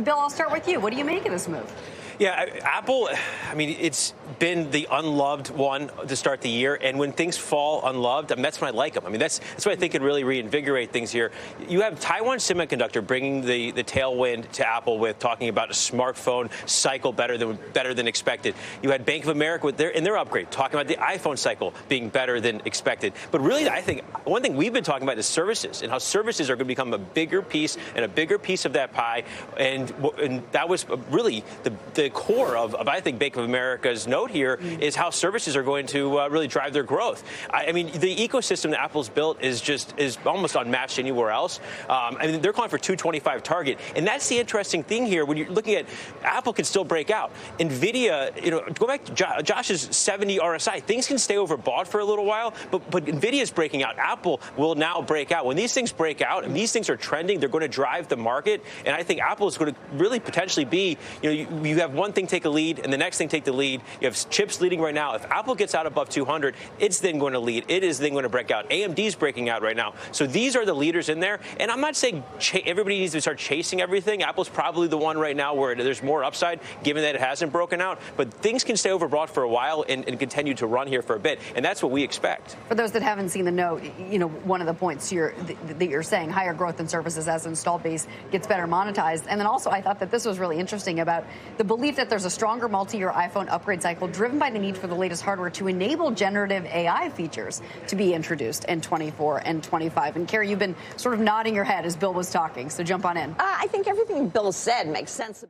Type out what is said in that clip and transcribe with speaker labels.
Speaker 1: Bill, I'll start with you. What do you make of this move?
Speaker 2: Yeah, Apple, I mean, it's been the unloved one to start the year. And when things fall unloved, that's when I like them. I mean, that's what I think could really reinvigorate things here. You have Taiwan Semiconductor bringing the tailwind to Apple with talking about a smartphone cycle better than expected. You had Bank of America in their upgrade talking about the iPhone cycle being better than expected. But really, I think one thing we've been talking about is services and how services are going to become a bigger piece of that pie. And that was really the core of I think Bank of America's note here is how services are going to really drive their growth. I mean, the ecosystem that Apple's built is almost unmatched anywhere else. I mean, they're calling for 225 target, and that's the interesting thing here. When you're looking at Apple, can still break out. Nvidia, go back to Josh's 70 RSI. Things can stay overbought for a little while, but Nvidia's breaking out. Apple will now break out. When these things break out and these things are trending, they're going to drive the market. And I think Apple is going to really potentially be, you have one thing take a lead and the next thing take the lead. You have chips leading right now. If Apple gets out above 200, it's then going to lead. It is then going to break out. AMD's breaking out right now. So these are the leaders in there. And I'm not saying everybody needs to start chasing everything. Apple's probably the one right now where there's more upside, given that it hasn't broken out. But things can stay overbought for a while and continue to run here for a bit. And that's what we expect.
Speaker 1: For those that haven't seen the note, one of the points that you're saying, higher growth in services as installed base gets better monetized. And then also, I thought that this was really interesting about the belief that there's a stronger multi-year iPhone upgrade cycle driven by the need for the latest hardware to enable generative AI features to be introduced in 24 and 25. And Carrie, you've been sort of nodding your head as Bill was talking, so jump on in.
Speaker 3: I think everything Bill said makes sense.